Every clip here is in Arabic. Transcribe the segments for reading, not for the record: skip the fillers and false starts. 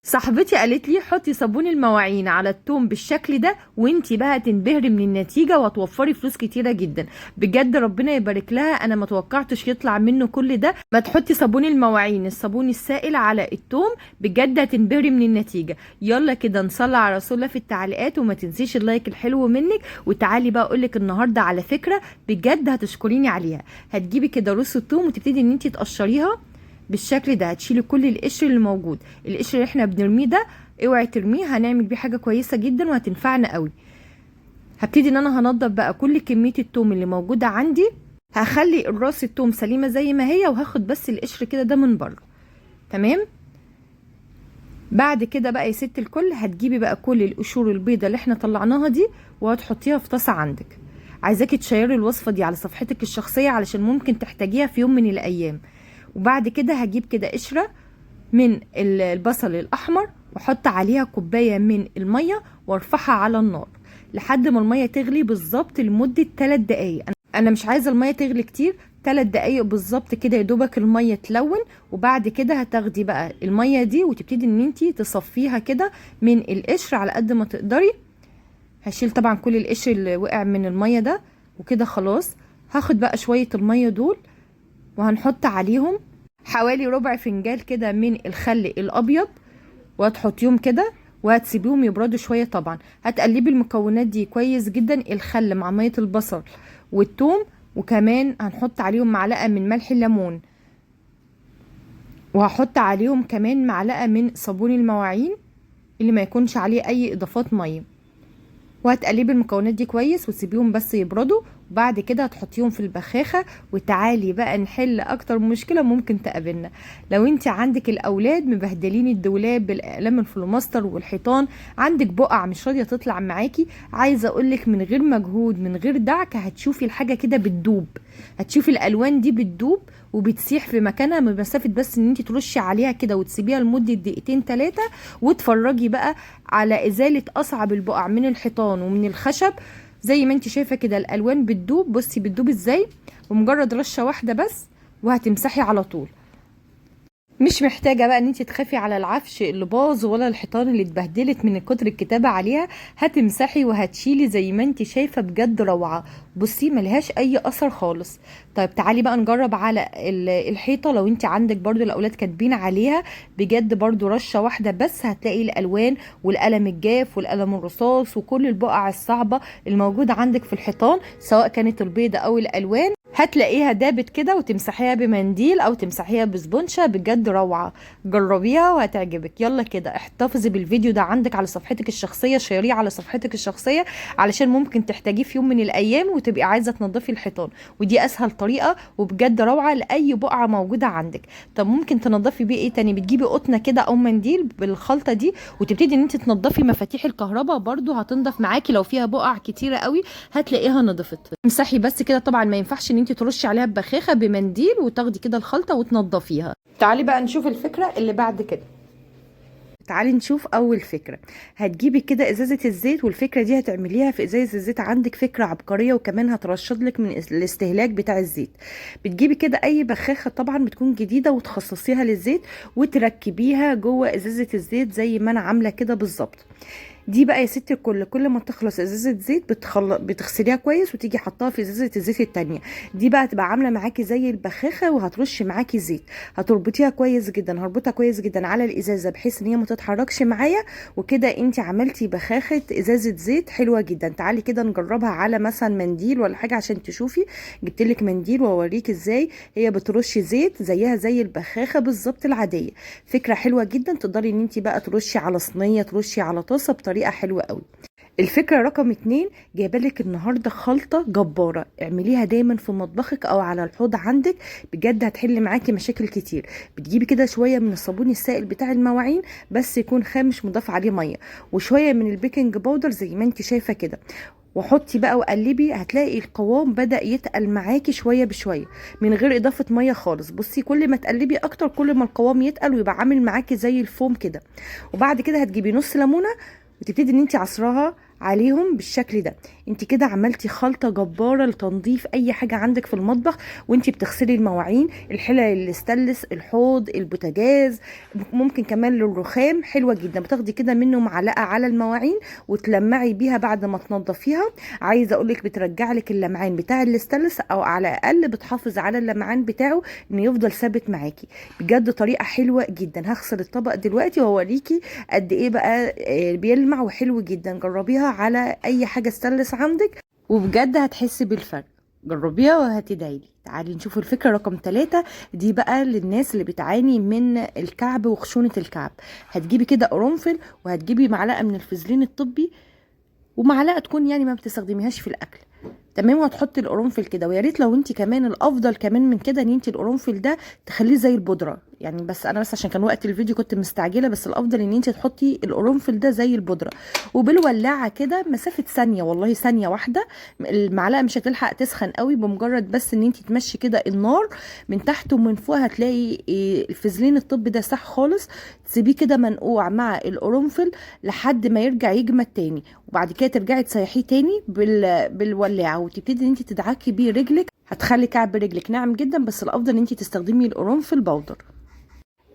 صاحبتي قالت لي حطي صابون المواعين على التوم بالشكل ده وانتي بقى تنبهري من النتيجة وهتوفري فلوس كتيرة جدا. بجد ربنا يبارك لها، انا ما توقعتش يطلع منه كل ده. ما تحطي صابون المواعين الصابون السائل على التوم، بجد هتنبهري من النتيجة. يلا كده نصلي على رسول الله في التعليقات، وما تنسيش اللايك الحلو منك. وتعالي بقى اقولك النهاردة على فكرة بجد هتشكريني عليها. هتجيبي كده رص التوم وتبتدي ان انتي تقشريها بالشكل ده. هتشيلي كل القشر اللي موجود، القشر اللي احنا بنرميه ده اوعي ترميه، هنعمل بيه حاجه كويسه جدا وهتنفعنا قوي. هبتدي ان انا هنضف بقى كل كميه التوم اللي موجوده عندي. هخلي الراس التوم سليمه زي ما هي، وهاخد بس القشر كده ده من بره. تمام. بعد كده بقى يا ست الكل هتجيبي بقى كل القشور البيضه اللي احنا طلعناها دي وهتحطيها في طاسه عندك. عايزاكي تشيري الوصفه دي على صفحتك الشخصيه علشان ممكن تحتاجيها في يوم من الايام. وبعد كده هجيب كده قشره من البصل الاحمر واحط عليها كوبايه من الميه وارفعها على النار لحد ما الميه تغلي بالظبط لمده 3 دقايق. انا مش عايزه الميه تغلي كتير، 3 دقايق بالظبط كده يا دوبك الميه تلون. وبعد كده هتاخدي بقى الميه دي وتبتدي ان انتي تصفيها كده من القشر على قد ما تقدري. هشيل طبعا كل القشر اللي وقع من الميه ده. وكده خلاص هاخد بقى شويه الميه دول وهنحط عليهم حوالي ربع فنجان كده من الخل الابيض، وهتحطيهم كده وهتسيبيهم يبردوا شويه. طبعا هتقلبي المكونات دي كويس جدا، الخل مع ميه البصل والثوم، وكمان هنحط عليهم معلقه من ملح الليمون، وهحط عليهم كمان معلقه من صابون المواعين اللي ما يكونش عليه اي اضافات ميه. وهتقلبي المكونات دي كويس وتسيبيهم بس يبردوا. وبعد كده هتحطيهم في البخاخة. وتعالي بقى نحل اكتر مشكلة ممكن تقابلنا. لو انت عندك الاولاد مبهدلين الدولاب بالاقلام الفلوماستر والحيطان، عندك بقع مش راضية تطلع معاكي، عايزة اقولك من غير مجهود من غير دعك هتشوفي الحاجة كده بتدوب. هتشوفي الالوان دي بتدوب وبتسيح في مكانها بمسافة بس ان انت ترشي عليها كده وتسيبيها لمدة دقيقتين 3 وتفرجي بقى على ازالة اصعب البقع من الحيطان ومن الخشب. زي ما انت شايفة كده الالوان بتدوب، بصي بتدوب ازاي، ومجرد رشة واحدة بس وهتمسحي على طول. مش محتاجة بقى ان انت تخافي على العفش اللي باظ ولا الحيطان اللي اتبهدلت من كتر الكتابة عليها. هتمسحي وهتشيلي زي ما انت شايفة، بجد روعة. بصي ملهاش اي اثر خالص. طيب تعالي بقى نجرب على الحيطة. لو انت عندك برضو الاولاد كاتبين عليها، بجد برضو رشة واحدة بس هتلاقي الالوان والقلم الجاف والقلم الرصاص وكل البقع الصعبة الموجودة عندك في الحيطان سواء كانت البيضة او الالوان هتلاقيها دابت كده. وتمسحيها بمنديل او تمسحيها بسبونشة، بجد روعة. جربيها وهتعجبك. يلا كده احتفظي بالفيديو ده عندك على صفحتك الشخصية، شيريه على صفحتك الشخصية علشان ممكن تحتاجيه في يوم من الايام وتبقي عايزة تنظفي الحيطان. ودي اسهل طريقة وبجد روعة لاي بقعة موجودة عندك. طب ممكن تنظفي بيه ايه تاني؟ بتجيبي قطنة كده او منديل بالخلطة دي وتبتدي ان انت تنظفي مفاتيح الكهرباء، برضو هتنضف معاكي. لو فيها بقع كتيرة قوي هتلاقيها نضفت. امسحي بس كده. طبعا ما ينفعش ان انت ترشي عليها ببخاخه، بمنديل وتاخدي كده الخلطه وتنضفيها. تعالي بقى نشوف الفكره اللي بعد كده. تعالي نشوف اول فكره. هتجيبي كده ازازه الزيت، والفكره دي هتعمليها في ازازه الزيت عندك، فكره عبقريه وكمان هترشد لك من الاستهلاك بتاع الزيت. بتجيبي كده اي بخاخه طبعا بتكون جديده وتخصصيها للزيت وتركبيها جوه ازازه الزيت زي ما انا عامله كده بالظبط. دي بقى يا ستي كل ما تخلص ازازه زيت بتغسليها كويس وتيجي حطها في ازازه الزيت التانية. دي بقى تبقى عامله معاكي زي البخاخه وهترش معاكي زيت. هتربطيها كويس جدا، هربطها كويس جدا على الازازه بحيث ان هي ما تتحركش معايا. وكده انت عملتي بخاخه ازازه زيت حلوه جدا. تعالي كده نجربها على مثلا منديل ولا حاجه عشان تشوفي. جبتلك منديل واوريك ازاي هي بترش زيت زيها زي البخاخه بالظبط العاديه. فكره حلوه جدا. تقدري ان انت بقى ترشي على صينيه، ترشي على طاسه بطريقه حلوه قوي. الفكرة رقم 2 جايبالك النهاردة خلطة جبارة. اعمليها دايما في مطبخك او على الحوض عندك، بجد هتحل معاكي مشاكل كتير. بتجيبي كده شوية من الصابون السائل بتاع المواعين بس يكون خام مش مضاف عليه مية، وشوية من البيكنج باودر زي ما انت شايفة كده، وحطي بقى وقلبي. هتلاقي القوام بدأ يتقل معاكي شوية بشوية من غير اضافة مية خالص. بصي كل ما تقلبي اكتر كل ما القوام يتقل ويبقى عامل معاكي زي الفوم كده. وبعد كده هتجيبي نص ليمونة وتبتدي ان انت عصراها عليهم بالشكل ده. انت كده عملتي خلطة جبارة لتنظيف اي حاجة عندك في المطبخ وانت بتغسلي المواعين، الحلل الاستانلس، الحوض، البوتاجاز، ممكن كمان للرخام. حلوة جدا. بتاخدي كده منه معلقة على المواعين وتلمعي بيها بعد ما تنضفيها. عايزة اقولك بترجع لك اللمعان بتاع الاستانلس، او على الاقل بتحافظ على اللمعان بتاعه انه يفضل ثابت معاكي. بجد طريقة حلوة جدا. هغسل الطبق دلوقتي واوريكي قد ايه بقى بيلمع وحلو جدا. جربيها على اي حاجة استانلس عندك وبجد هتحسي بالفرق. جربيها وهتدعيلي. تعالي نشوف الفكرة رقم 3. دي بقى للناس اللي بتعاني من الكعب وخشونة الكعب. هتجيبي كده قرنفل، وهتجيبي معلقة من الفازلين الطبي، ومعلقة تكون يعني ما بتستخدميهاش في الاكل، تمام. وهتحطي القرنفل كده. ويا ريت لو انت كمان الافضل كمان من كده ان انت القرنفل ده تخليه زي البودره يعني، بس انا عشان كان وقت الفيديو كنت مستعجله، بس الافضل ان انت تحطي القرنفل ده زي البودره. وبالولاعه كده مسافه ثانيه، والله ثانيه واحده، المعلقه مش هتلحق تسخن قوي. بمجرد بس ان انت تمشي كده النار من تحت ومن فوق هتلاقي الفازلين الطب ده ساح خالص. تسيبيه كده منقوع مع القرنفل لحد ما يرجع يجمد تاني، وبعد كده ترجعي تسيحيه تاني بالولاعه، وتبتدي ان انت تدعكي بيه رجلك. هتخلي كعب رجلك ناعم جدا، بس الافضل ان انت تستخدمي القرنفل بودر.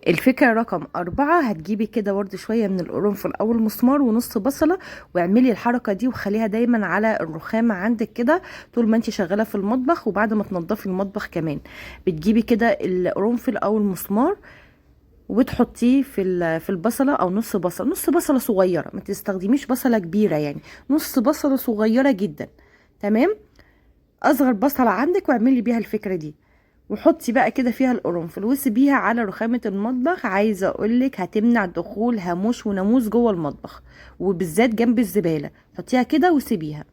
الفكرة رقم 4. هتجيبي كده برده شوية من القرنفل او المسمار ونص بصلة، واعملي الحركة دي وخليها دايما على الرخامة عندك كده طول ما انت شغالة في المطبخ، وبعد ما تنضفي المطبخ كمان بتجيبي كده القرنفل او المسمار وبتحطيه في البصله، او نص بصله، نص بصله صغيره، ما تستخدميش بصله كبيره يعني، نص بصله صغيره جدا، تمام. اصغر بصله عندك واعملي بيها الفكره دي، وحطي بقى كده فيها القرنفل وسيبيها على رخامه المطبخ. عايزه اقولك هتمنع دخول هاموش وناموس جوه المطبخ، وبالذات جنب الزباله. حطيها كده وسيبيها.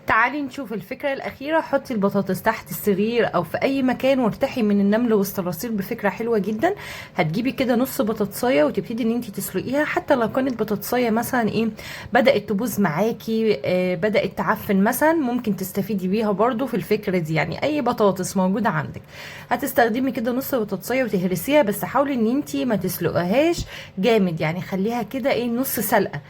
تعالي نشوف الفكرة الأخيرة. حطي البطاطس تحت السرير أو في أي مكان وارتاحي من النمل والصراصير بفكرة حلوة جدا. هتجيبي كده نص بطاطساية وتبتدي إن انتي تسلقيها، حتى لو كانت بطاطساية مثلا بدأت تبوظ معاكي، بدأت تعفن مثلا، ممكن تستفيدي بيها برضو في الفكرة دي. يعني أي بطاطس موجودة عندك هتستخدمي كده نص بطاطساية وتهرسيها، بس حاولي إن انتي ما تسلقهاش جامد، يعني خليها كده نص سلقة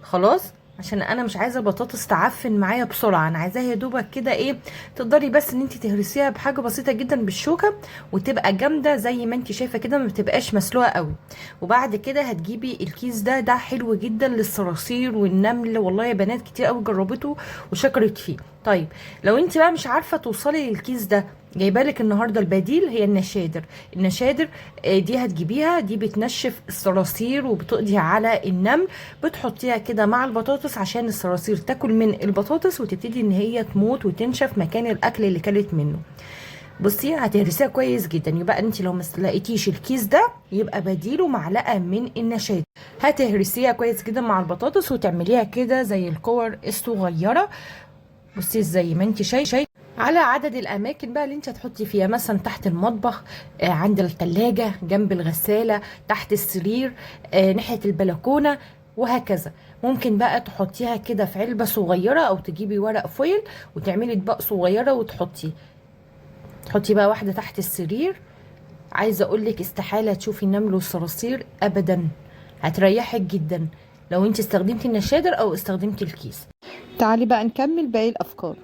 خلاص، عشان انا مش عايزه بطاطس تعفن معايا بسرعه. انا عايزاها يا دوبك كده تقدري بس ان انت تهرسيها بحاجه بسيطه جدا بالشوكه، وتبقى جامده زي ما انت شايفه كده، ما بتبقاش مسلوقه قوي. وبعد كده هتجيبي الكيس ده حلو جدا للصراصير والنمل، والله يا بنات كتير قوي جربته وشكرت فيه. طيب لو انت بقى مش عارفه توصلي للكيس ده، جايبالك النهارده البديل هي النشادر. دي هتجيبيها، دي بتنشف الصراصير وبتقضي على النمل. بتحطيها كده مع البطاطس عشان الصراصير تاكل من البطاطس وتبتدي ان هي تموت وتنشف مكان الاكل اللي كلت منه. بصي هتهرسيها كويس جدا. يبقى انت لو ما لقيتيش الكيس ده يبقى بديله معلقه من النشادر. هتهرسيها كويس جدا مع البطاطس وتعمليها كده زي الكور الصغيره. بصي زي ما انت شايفه على عدد الاماكن بقى اللي انت هتحطي فيها، مثلا تحت المطبخ، عند الثلاجه، جنب الغساله، تحت السرير، ناحيه البلكونه، وهكذا. ممكن بقى تحطيها كده في علبه صغيره، او تجيبي ورق فويل وتعملي اطباق صغيره تحطي بقى واحده تحت السرير. عايزه اقولك استحاله تشوفي النمل والصراصير ابدا، هتريحك جدا لو انت استخدمتي النشادر او استخدمتي الكيس. تعالي بقى نكمل باقي الافكار.